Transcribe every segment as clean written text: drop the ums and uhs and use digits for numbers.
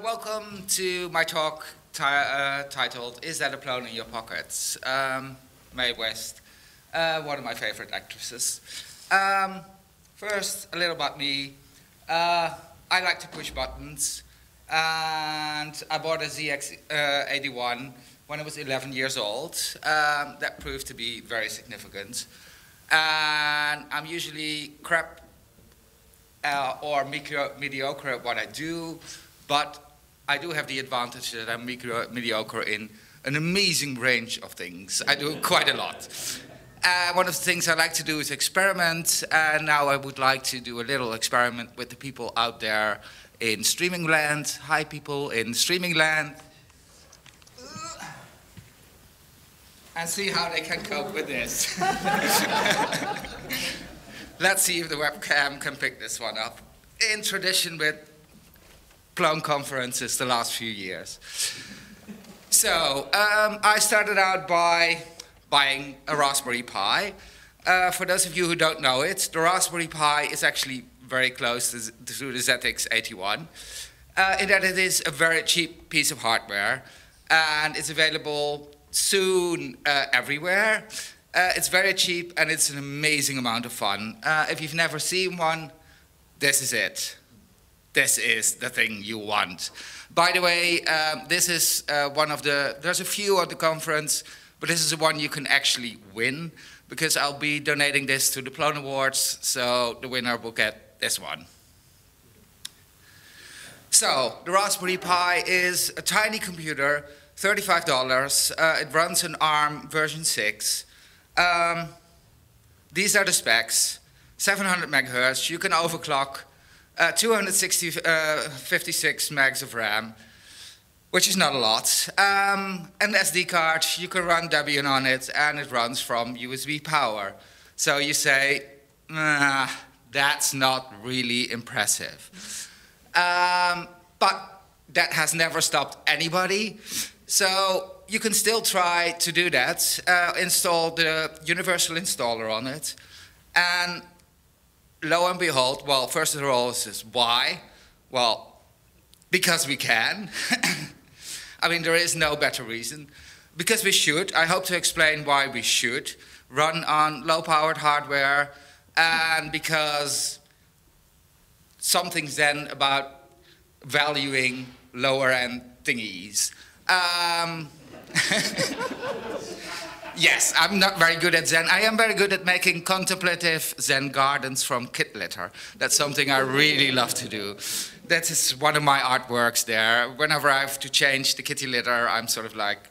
Welcome to my talk titled "Is That a Plone in Your Pockets?" Mae West, one of my favorite actresses. First, a little about me. I like to push buttons, and I bought a Zeetex 81 when I was 11 years old. That proved to be very significant. And I'm usually crap or mediocre at what I do, but I do have the advantage that I'm mediocre in an amazing range of things. I do quite a lot. One of the things I like to do is experiment, and now I would like to do a little experiment with the people out there in streaming land. Hi, people in streaming land. And see how they can cope with this. Let's see if the webcam can pick this one up. In tradition with Plone conferences the last few years. So, I started out by buying a Raspberry Pi. For those of you who don't know it, the Raspberry Pi is actually very close to the Zeetex 81, in that it is a very cheap piece of hardware, and it's available soon everywhere. It's very cheap, and it's an amazing amount of fun. If you've never seen one, this is it. This is the thing you want. By the way, this is one of the, there's a few at the conference, but this is the one you can actually win, because I'll be donating this to the Plone Awards, so the winner will get this one. So, the Raspberry Pi is a tiny computer, $35. It runs an ARM version 6. These are the specs. 700 megahertz. You can overclock. 256 megs of RAM, which is not a lot. An SD card, you can run Debian on it, and it runs from USB power. So you say, that's not really impressive. But that has never stopped anybody. So you can still try to do that, install the universal installer on it, and lo and behold, well, first of all, this is why? Well, because we can. I mean, there is no better reason. Because we should. I hope to explain why we should run on low-powered hardware, and because something's then about valuing lower-end thingies. Yes, I'm not very good at Zen. I am very good at making contemplative Zen gardens from kit litter. That's something I really love to do. That is one of my artworks there. Whenever I have to change the kitty litter, I'm sort of like,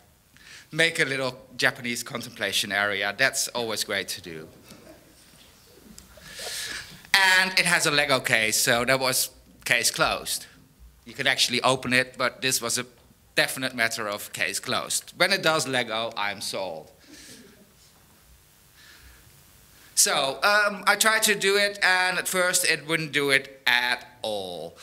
make a little Japanese contemplation area. That's always great to do. And it has a Lego case, so that was case closed. You can actually open it, but this was a definite matter of case closed. When it does Lego, I'm sold. So, I tried to do it, and at first it wouldn't do it at all.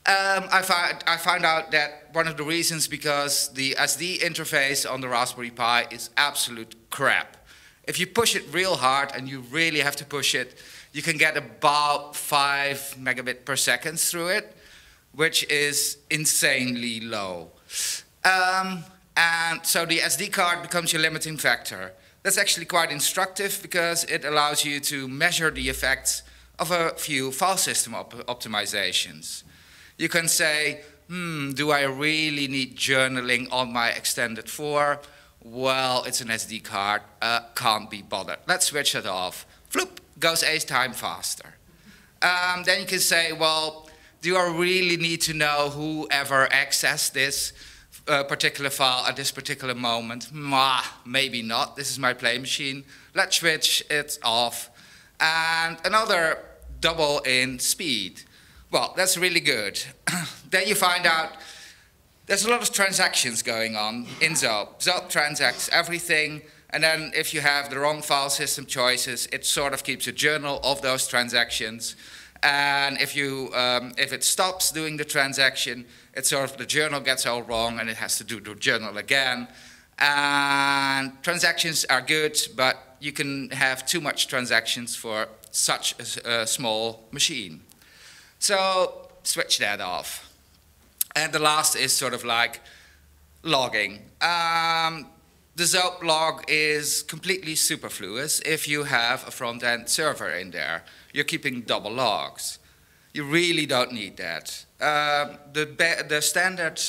I found out that one of the reasons because the SD interface on the Raspberry Pi is absolute crap. If you push it real hard, and you really have to push it, you can get about 5 megabits per second through it, which is insanely low. And so the SD card becomes your limiting factor. That's actually quite instructive because it allows you to measure the effects of a few file system optimizations. You can say, do I really need journaling on my extended 4? Well, it's an SD card, can't be bothered. Let's switch it off. Floop, goes 8 times faster. Then you can say, well, do I really need to know whoever accessed this particular file at this particular moment? Maybe not. This is my play machine. Let's switch it off. And another double in speed. Well, that's really good. Then you find out there's a lot of transactions going on in Zope. Zope transacts everything, and then if you have the wrong file system choices, it sort of keeps a journal of those transactions. And if it stops doing the transaction, it's sort of the journal gets all wrong and it has to do the journal again. And transactions are good, but you can have too much transactions for such a small machine. So switch that off. And the last is sort of like logging. The Zope log is completely superfluous if you have a front-end server in there. You're keeping double logs. You really don't need that. The standard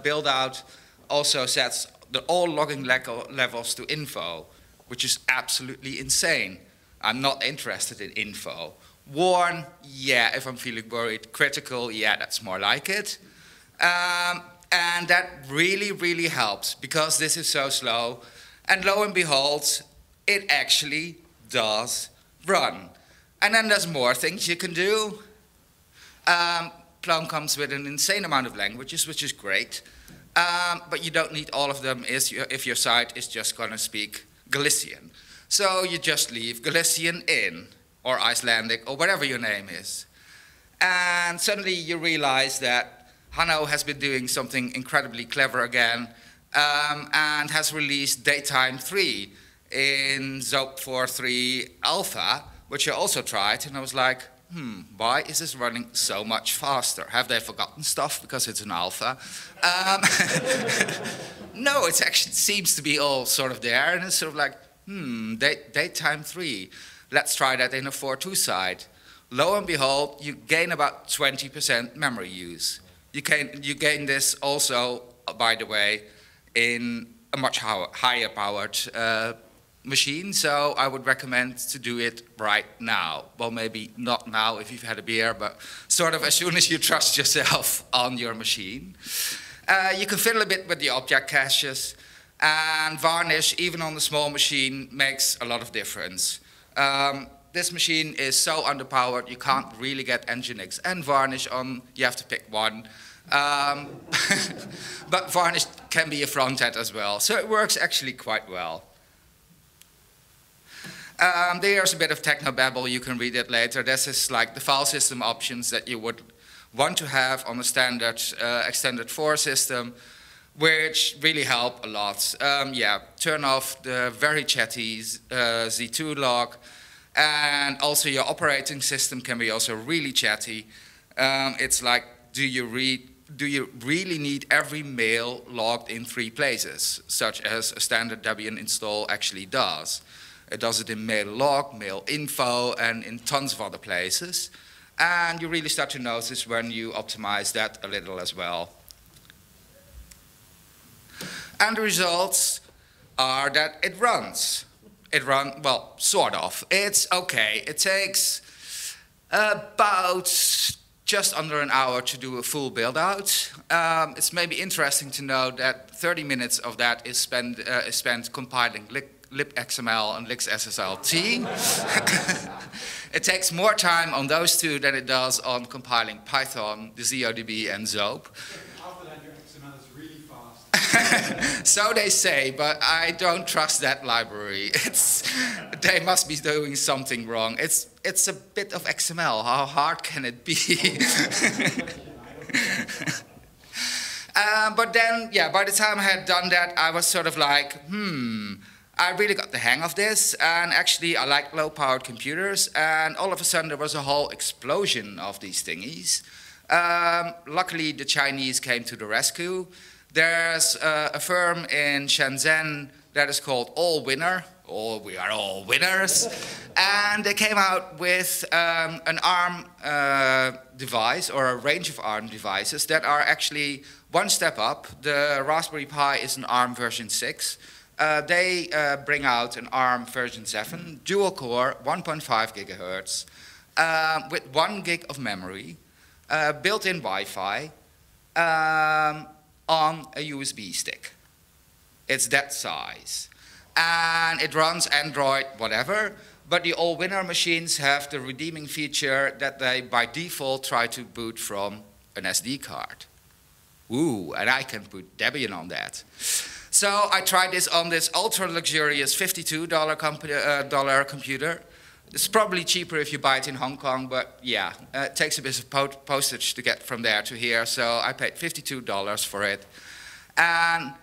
build-out also sets all logging levels to info, which is absolutely insane. I'm not interested in info. Warn, yeah, if I'm feeling worried. Critical, yeah, that's more like it. And that really, really helps because this is so slow. And lo and behold, it actually does run. And then there's more things you can do. Plone comes with an insane amount of languages, which is great. But you don't need all of them if your site is just going to speak Galician. So you just leave Galician in, or Icelandic, or whatever your name is. And suddenly you realize that Nano has been doing something incredibly clever again, and has released Daytime 3 in Zope 4.3 Alpha, which I also tried, and I was like, why is this running so much faster? Have they forgotten stuff because it's an alpha? No, it actually seems to be all sort of there, and it's sort of like, Daytime 3. Let's try that in a 4.2 side. Lo and behold, you gain about 20% memory use. You gain this also, by the way, in a much higher powered machine, so I would recommend to do it right now. Well, maybe not now if you've had a beer, but sort of as soon as you trust yourself on your machine. You can fiddle a bit with the object caches, and varnish, even on the small machine, makes a lot of difference. This machine is so underpowered, you can't really get Nginx and varnish on, you have to pick one. But varnish can be a front end as well, so it works actually quite well. There's a bit of technobabble, you can read it later. This is like the file system options that you would want to have on a standard extended 4 system, which really help a lot. Yeah, turn off the very chatty Z2 log, and also your operating system can be also really chatty. It's like, do you really need every mail logged in 3 places, such as a standard Debian install actually does? It does it in mail log, mail info, and in tons of other places. And you really start to notice when you optimize that a little as well. And the results are that it runs. Well, sort of. It's okay. It takes about just under an hour to do a full build out. It's maybe interesting to know that 30 minutes of that is spent compiling libxml and lixsslT. It takes more time on those two than it does on compiling Python, the ZODB, and Zope. After that, your XML is really fast. So they say, but I don't trust that library. They must be doing something wrong. It's a bit of XML. How hard can it be? But then, yeah, by the time I had done that, I was sort of like, I really got the hang of this, and actually I like low-powered computers, and all of a sudden there was a whole explosion of these thingies. Luckily, the Chinese came to the rescue. There's a firm in Shenzhen that is called Allwinner. Oh, we are all winners. And they came out with an ARM device, or a range of ARM devices that are actually one step up. The Raspberry Pi is an ARM version 6. They bring out an ARM version 7, dual core, 1.5 gigahertz, with 1 gig of memory, built-in Wi-Fi, on a USB stick. It's that size. And it runs Android, whatever, but the Allwinner machines have the redeeming feature that they, by default, try to boot from an SD card. Ooh, and I can put Debian on that. So I tried this on this ultra-luxurious $52 computer. It's probably cheaper if you buy it in Hong Kong, but yeah, it takes a bit of postage to get from there to here, so I paid $52 for it. And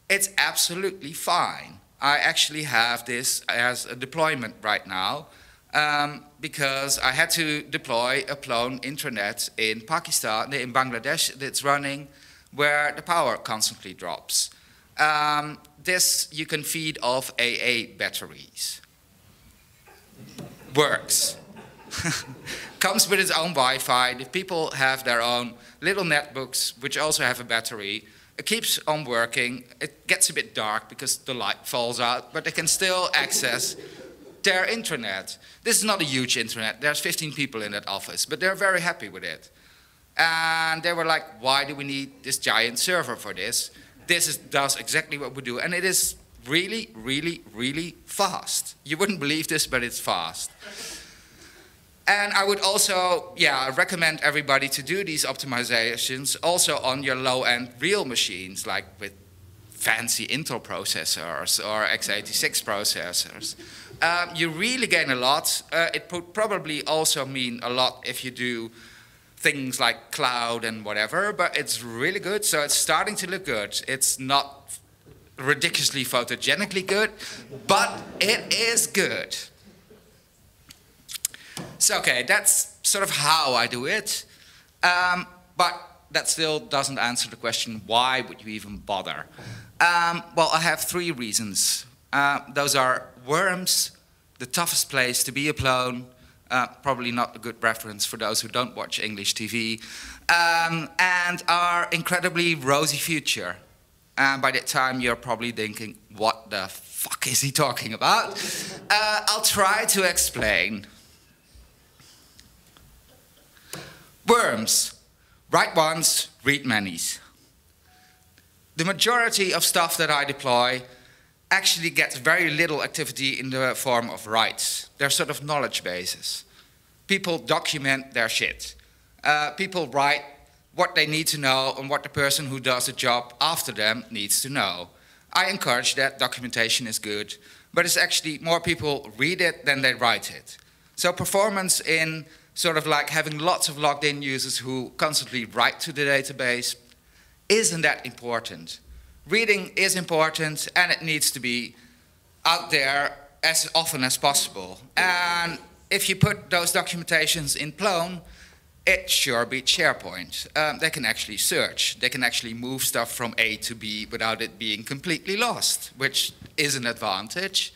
it's absolutely fine. I actually have this as a deployment right now, because I had to deploy a Plone intranet in Pakistan, in Bangladesh. It's running where the power constantly drops. This you can feed off AA batteries. Works. Comes with its own Wi-Fi. The people have their own little netbooks, which also have a battery. It keeps on working. It gets a bit dark because the light falls out, but they can still access their internet. This is not a huge internet. There's 15 people in that office, but they're very happy with it. And they were like, why do we need this giant server for this? Does exactly what we do, and it is really, really, really fast. You wouldn't believe this, but it's fast. And I would also, recommend everybody to do these optimizations also on your low-end real machines, like with fancy Intel processors or x86 processors. You really gain a lot. It would probably also mean a lot if you do things like cloud and whatever, but it's really good. So it's starting to look good. It's not ridiculously photogenically good, but it is good. So, okay, that's sort of how I do it. But that still doesn't answer the question, why would you even bother? Well, I have 3 reasons. Those are worms, the toughest place to be a Plone, probably not a good reference for those who don't watch English TV, and our incredibly rosy future. And by that time, you're probably thinking, what the fuck is he talking about? I'll try to explain. Worms. Write once, read manys. The majority of stuff that I deploy actually gets very little activity in the form of writes. They're sort of knowledge bases. People document their shit. People write what they need to know and what the person who does the job after them needs to know. I encourage that. Documentation is good, but it's actually more people read it than they write it. So performance in sort of like having lots of logged in users who constantly write to the database isn't that important. Reading is important, and it needs to be out there as often as possible. And if you put those documentations in Plone, it sure beats SharePoint. They can actually search. They can actually move stuff from A to B without it being completely lost, which is an advantage.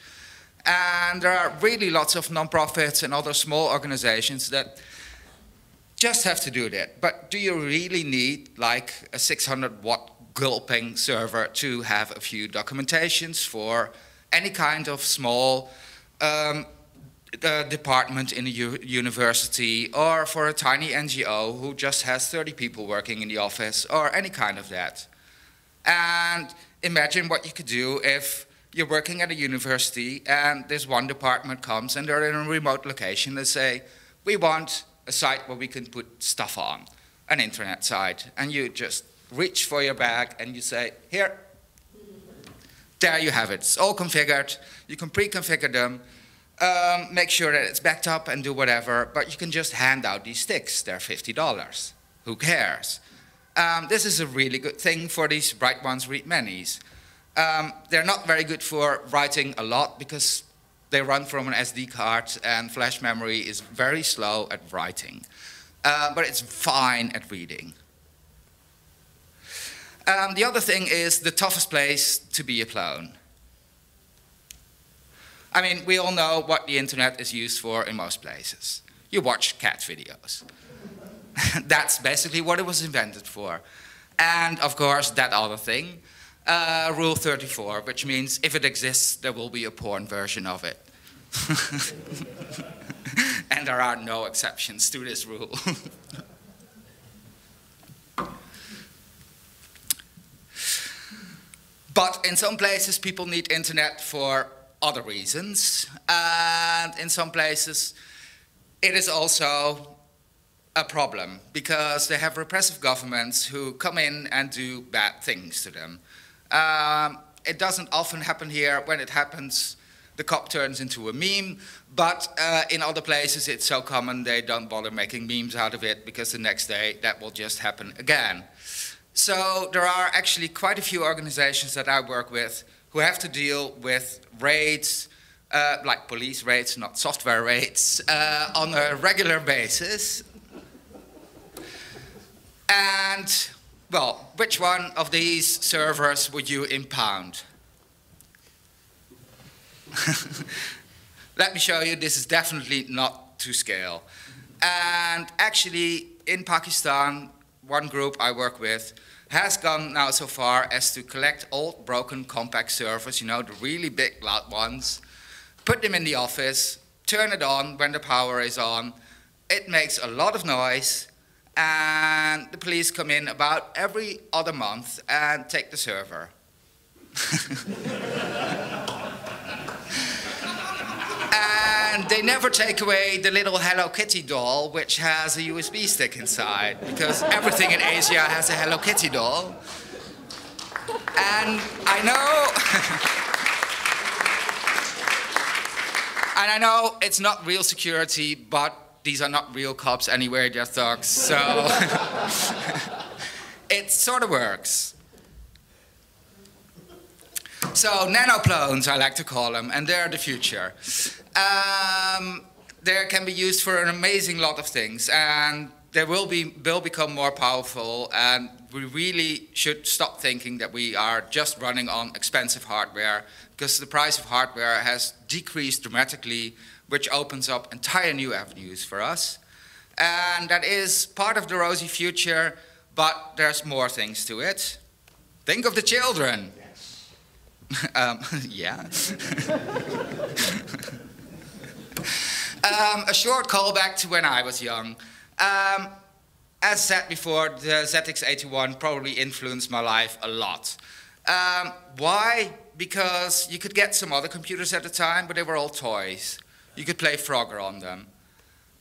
And there are really lots of nonprofits and other small organizations that just have to do that. But do you really need like a 600-watt gulping server to have a few documentations for any kind of small department in a university, or for a tiny NGO who just has 30 people working in the office, or any kind of that? And imagine what you could do if you're working at a university and this one department comes and they're in a remote location. They say, we want a site where we can put stuff on, an internet site. And you just reach for your bag and you say, here, there you have it. It's all configured. You can pre-configure them, make sure that it's backed up and do whatever, but you can just hand out these sticks. They're $50. Who cares? This is a really good thing for these write once, read manys. They're not very good for writing a lot because they run from an SD card and flash memory is very slow at writing. But it's fine at reading. The other thing is the toughest place to be a Plone. I mean, we all know what the internet is used for in most places. You watch cat videos. That's basically what it was invented for. And of course, that other thing. Rule 34, which means if it exists, there will be a porn version of it. And there are no exceptions to this rule. But in some places, people need internet for other reasons. And in some places, it is also a problem because they have repressive governments who come in and do bad things to them. It doesn't often happen here. When it happens, the cop turns into a meme, but in other places it's so common they don't bother making memes out of it because the next day that will just happen again. So there are actually quite a few organizations that I work with who have to deal with raids, like police raids, not software raids, on a regular basis. And Well, which one of these servers would you impound? Let me show you, this is definitely not to scale. And actually, in Pakistan, one group I work with has gone now so far as to collect old broken compact servers, you know, the really big loud ones, put them in the office, turn it on when the power is on. It makes a lot of noise, and the police come in about every other month and take the server. And they never take away the little Hello Kitty doll, which has a USB stick inside, because everything in Asia has a Hello Kitty doll. And I know it's not real security, but these are not real cops anywhere, they're thugs, so it sort of works. So nanoplones, I like to call them, and they're the future. They can be used for an amazing lot of things, and they will become more powerful, and we really should stop thinking that we are just running on expensive hardware, because the price of hardware has decreased dramatically, which opens up entire new avenues for us. And that is part of the rosy future, but there's more things to it. Think of the children. Yeah. A short callback to when I was young. As said before, the Zeetex 81 probably influenced my life a lot. Why? Because you could get some other computers at the time, but they were all toys. You could play Frogger on them.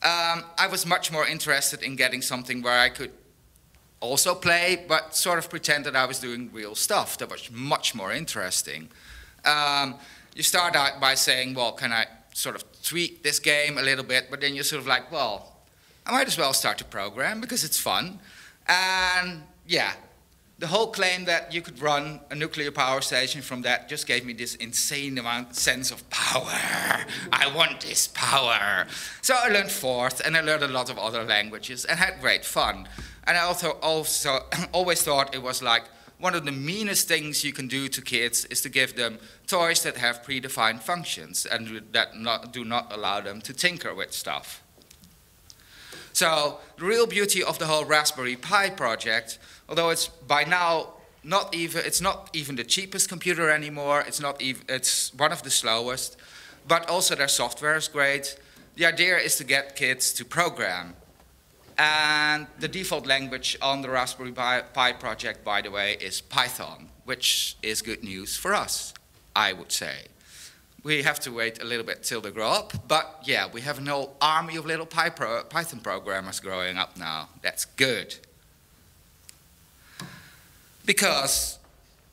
I was much more interested in getting something where I could also play, but sort of pretend that I was doing real stuff. That was much more interesting. You start out by saying, well, can I sort of tweak this game a little bit, but then you're sort of like, well, I might as well start to program because it's fun. And yeah, the whole claim that you could run a nuclear power station from that just gave me this insane sense of power. I want this power. So I learned Forth, and I learned a lot of other languages and had great fun. And I also always thought it was like one of the meanest things you can do to kids is to give them toys that have predefined functions and that do not allow them to tinker with stuff. So the real beauty of the whole Raspberry Pi project, although it's by now it's not even the cheapest computer anymore, it's one of the slowest, but also their software is great. The idea is to get kids to program. And the default language on the Raspberry Pi project, by the way, is Python, which is good news for us, I would say. We have to wait a little bit till they grow up, but yeah, we have a whole army of little Python programmers growing up now. That's good. Because,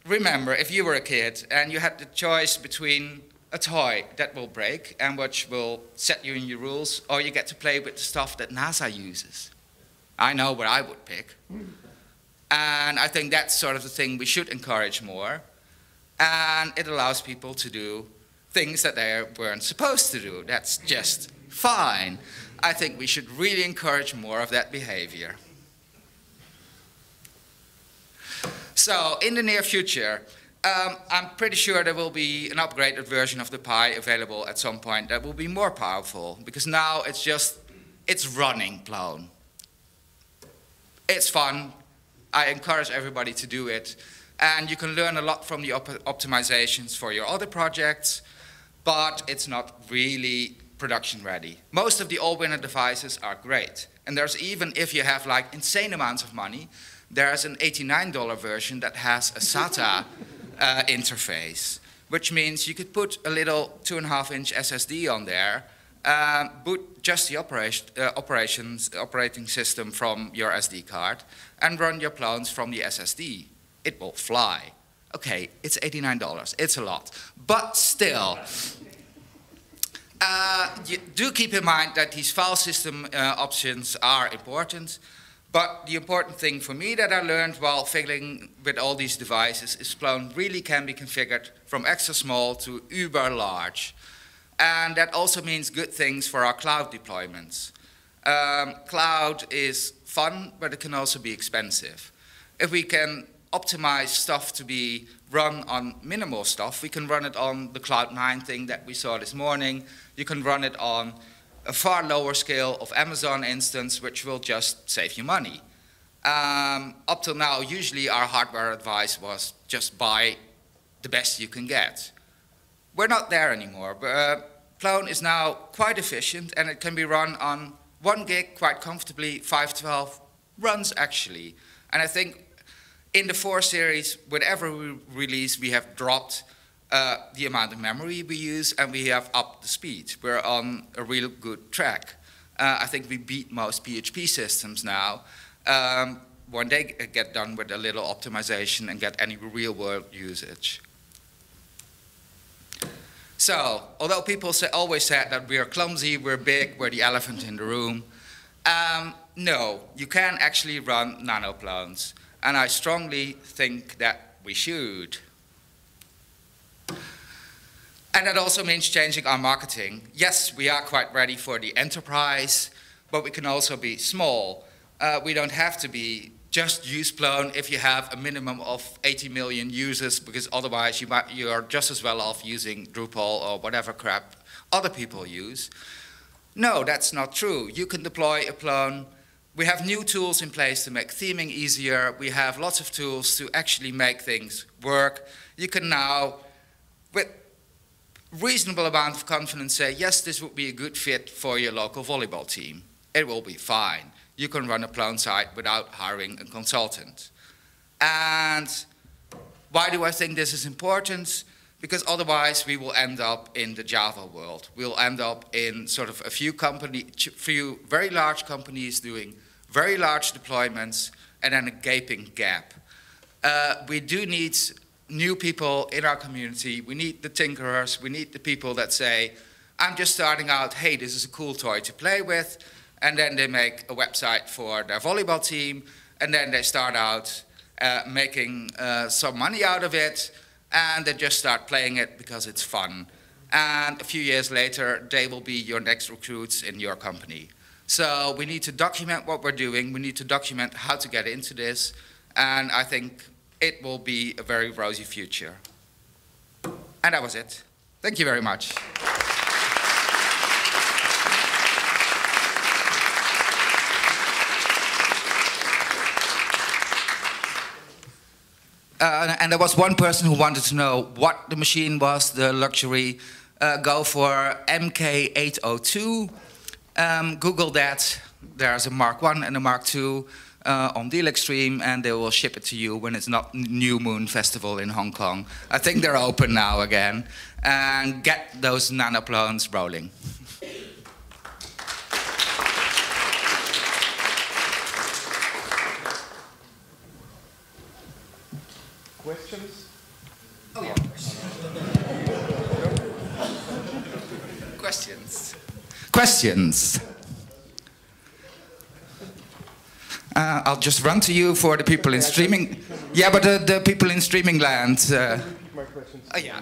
remember, if you were a kid and you had the choice between a toy that will break and which will set you in your rules, or you get to play with the stuff that NASA uses. I know what I would pick. And I think that's sort of the thing we should encourage more. And it allows people to do things that they weren't supposed to do. That's just fine. I think we should really encourage more of that behavior. So, in the near future, I'm pretty sure there will be an upgraded version of the Pi available at some point that will be more powerful, because now it's running Plone. It's fun. I encourage everybody to do it. And you can learn a lot from the optimizations for your other projects, but it's not really production ready. Most of the all-winner devices are great. And there's even, if you have like insane amounts of money, there's an $89 version that has a SATA interface, which means you could put a little 2.5-inch SSD on there, boot just the operating system from your SD card, and run your clones from the SSD. It will fly. Okay, it's $89, it's a lot. But still, you do keep in mind that these file system options are important. But the important thing for me that I learned while fiddling with all these devices is Plone really can be configured from extra small to uber large. And that also means good things for our cloud deployments. Cloud is fun, but it can also be expensive. if we can optimize stuff to be run on minimal stuff, we can run it on the Cloud9 thing that we saw this morning. You can run it on a far lower scale of Amazon instance, which will just save you money. Up till now, usually our hardware advice was just buy the best you can get. We're not there anymore. Plone is now quite efficient, and it can be run on 1 gig quite comfortably. 512 runs actually. And I think in the 4 series, with every release, we have dropped the amount of memory we use, and we have upped the speed. We're on a real good track. I think we beat most PHP systems now. When they get done with a little optimization and get any real-world usage. So, although people always said that we are clumsy, we're big, we're the elephant in the room, no, you can actually run nano clones, and I strongly think that we should. And that also means changing our marketing. Yes, we are quite ready for the enterprise, but we can also be small. We don't have to be just use Plone if you have a minimum of 80 million users, because otherwise you are just as well off using Drupal or whatever crap other people use. No, that's not true. You can deploy a Plone. We have new tools in place to make theming easier. We have lots of tools to actually make things work. You can now, with reasonable amount of confidence, say, yes, this would be a good fit for your local volleyball team. It will be fine. You can run a Plone site without hiring a consultant. And why do I think this is important? Because otherwise we will end up in the Java world. We'll end up in sort of a few very large companies doing very large deployments and then a gaping gap. We do need new people in our community. We need the tinkerers. We need the people that say, I'm just starting out, hey, this is a cool toy to play with. And then they make a website for their volleyball team, and then they start out making some money out of it, and they just start playing it because it's fun. And a few years later, they will be your next recruits in your company. So we need to document what we're doing. We need to document how to get into this, and I think it will be a very rosy future. And that was it. Thank you very much. And there was one person who wanted to know what the machine was, the luxury. Go for MK802. Google that. There's a Mark I and a Mark II on Deal Extreme, and they will ship it to you when it's not New Moon Festival in Hong Kong. I think they're open now again. And get those nanoplones rolling. Questions? Oh, yeah. Questions? Questions? I'll just run to you for the people in streaming. Yeah, but the people in streaming land. Repeat my questions. Oh, yeah.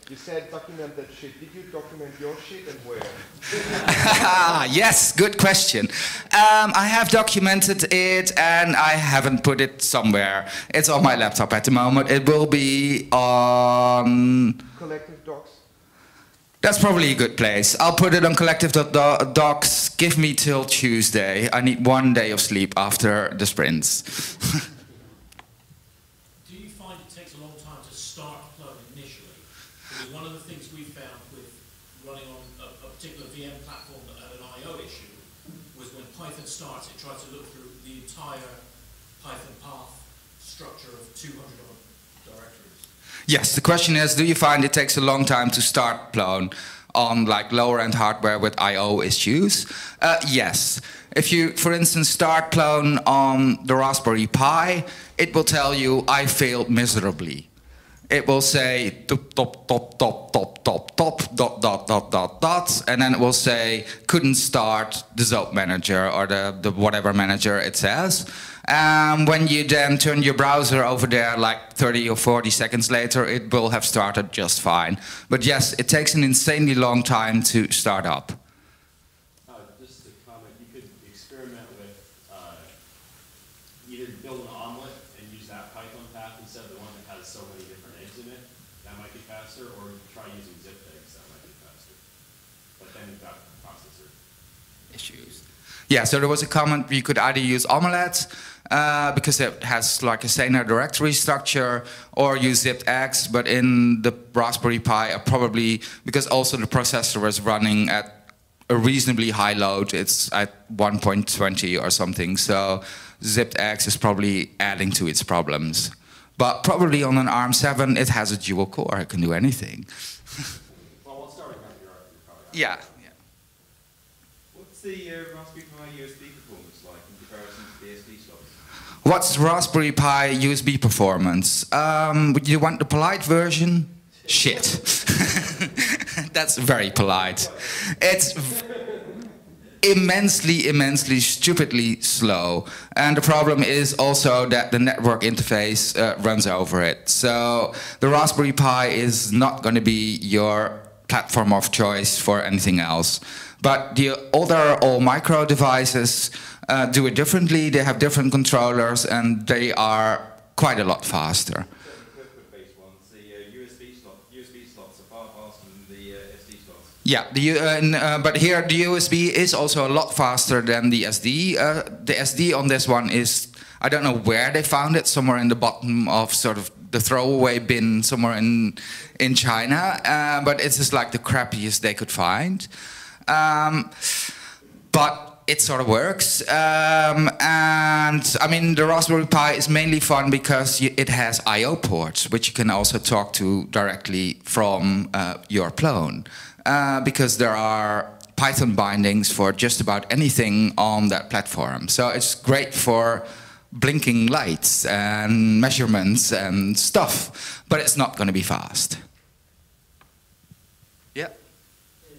You said document that shit. Did you document your shit and where? Yes, good question. I have documented it and I haven't put it somewhere. It's on my laptop at the moment. It will be on... Collective Docs? That's probably a good place. I'll put it on collective.docs. Give me till Tuesday. I need 1 day of sleep after the sprints. Do you find it takes a long time to start Plone initially? Because one of the things we found with running on a particular VM platform that had an I/O issue was when Python starts, it tries to look through the entire Python path structure of 200 directories. Yes, the question is, do you find it takes a long time to start Plone on like lower-end hardware with I/O issues? Yes. If you, for instance, start Plone on the Raspberry Pi, it will tell you, I failed miserably. It will say top, top, top, top, top, top, top, dot, dot, dot, dot, dot, and then it will say, couldn't start the Zope manager or the whatever manager it says. When you then turn your browser over there like 30 or 40 seconds later, it will have started just fine. But yes, it takes an insanely long time to start up. Just a comment, you could experiment with either build an omelet and use that Python path instead of the one that has so many different eggs in it. That might be faster, or try using Zeetex. That might be faster. But then you've got processor issues. Yeah, so there was a comment you could either use omelette because it has like a standard directory structure, or use Zeetex, but in the Raspberry Pi, probably because also the processor is running at a reasonably high load. It's at 1.20 or something, so Zeetex is probably adding to its problems. But probably on an ARM7, it has a dual core. It can do anything. Well, we'll start with your Yeah. What's the Raspberry Pi USB performance like in comparison to the SD slots? What's Raspberry Pi USB performance? You want the polite version? Shit. That's very polite. It's immensely, stupidly slow. And the problem is also that the network interface runs over it. So the Raspberry Pi is not going to be your platform of choice for anything else. But the other all-micro devices do it differently. They have different controllers, and they are quite a lot faster. Based ones, the USB slots are far faster than the SD slots. Yeah, but here the USB is also a lot faster than the SD. The SD on this one is, I don't know where they found it, somewhere in the bottom of sort of the throwaway bin somewhere in China. But it's just like the crappiest they could find. But it sort of works. And I mean, the Raspberry Pi is mainly fun because it has I/O ports, which you can also talk to directly from your Plone. Because there are Python bindings for just about anything on that platform. So it's great for blinking lights and measurements and stuff, but it's not going to be fast. Yeah.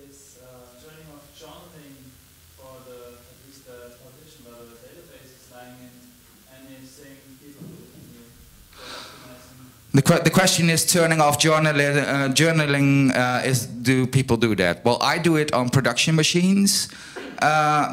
Is joining of journaling for the, at least the partition where the database is lying in, anything people can do for optimizing? The question is turning off journaling, do people do that? Well, I do it on production machines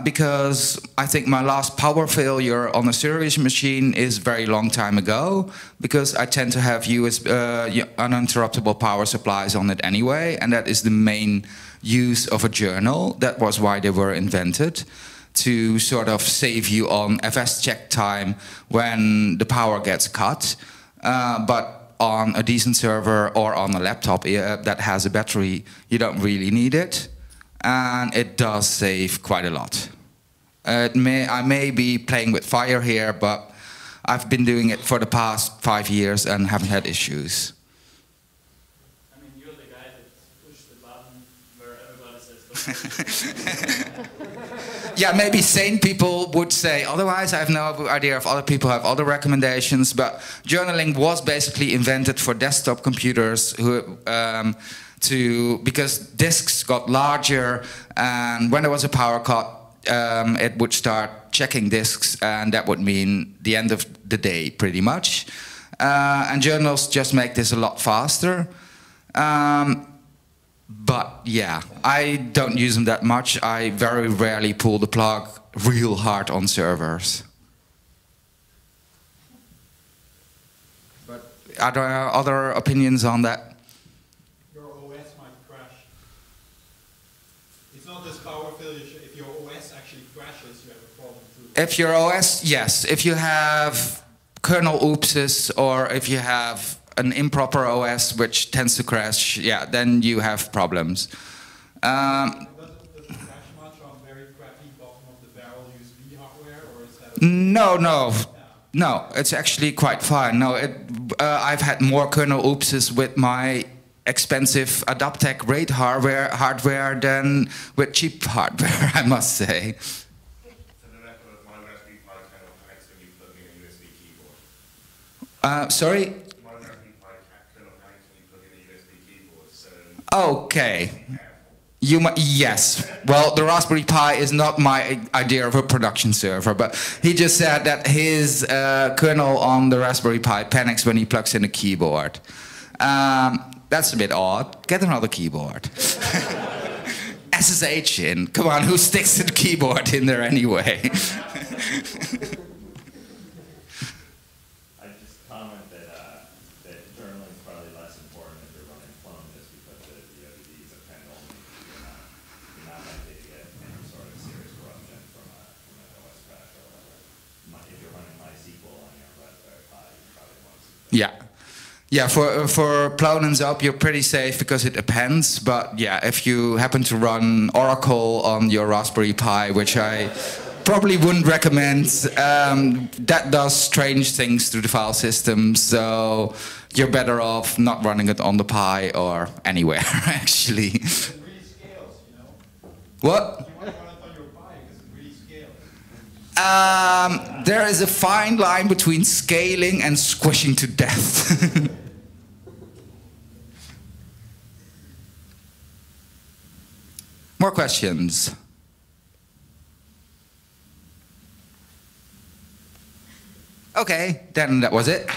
because I think my last power failure on a serious machine is very long time ago, because I tend to have uninterruptible power supplies on it anyway, and that is the main use of a journal. That was why they were invented, to sort of save you on FS check time when the power gets cut. But on a decent server or on a laptop that has a battery, you don't really need it. And it does save quite a lot. I may be playing with fire here, but I've been doing it for the past 5 years and haven't had issues. I mean, you're the guy that pushed the button where everybody says don't. Yeah, maybe sane people would say otherwise. I have no idea if other people have other recommendations, but journaling was basically invented for desktop computers because disks got larger, and when there was a power cut, it would start checking disks, and that would mean the end of the day, pretty much. And journals just make this a lot faster. But yeah, I don't use them that much. I very rarely pull the plug real hard on servers. But are there other opinions on that? Your OS might crash. It's not just power failure. If your OS actually crashes, you have a problem too. If your OS, yes. If you have kernel oopses, or if you have an improper OS which tends to crash, yeah, then you have problems. Does it crash much on very crappy bottom of the barrel USB hardware, or is that? No, it's actually quite fine. No, I've had more kernel oopses with my expensive Adaptec RAID hardware than with cheap hardware, I must say. Sorry? Okay. Yuma, yes. Well, the Raspberry Pi is not my idea of a production server, but he just said that his kernel on the Raspberry Pi panics when he plugs in a keyboard. That's a bit odd. Get another keyboard. SSH in. Come on, who sticks the keyboard in there anyway? Yeah. Yeah, for Plone and Zop, you're pretty safe because it depends. But yeah, if you happen to run Oracle on your Raspberry Pi, which I probably wouldn't recommend, that does strange things to the file system. So you're better off not running it on the Pi or anywhere, actually. It really scales, you know? What? You want to run it on your Pi because it really scales. There is a fine line between scaling and squishing to death. More questions? Okay, then that was it.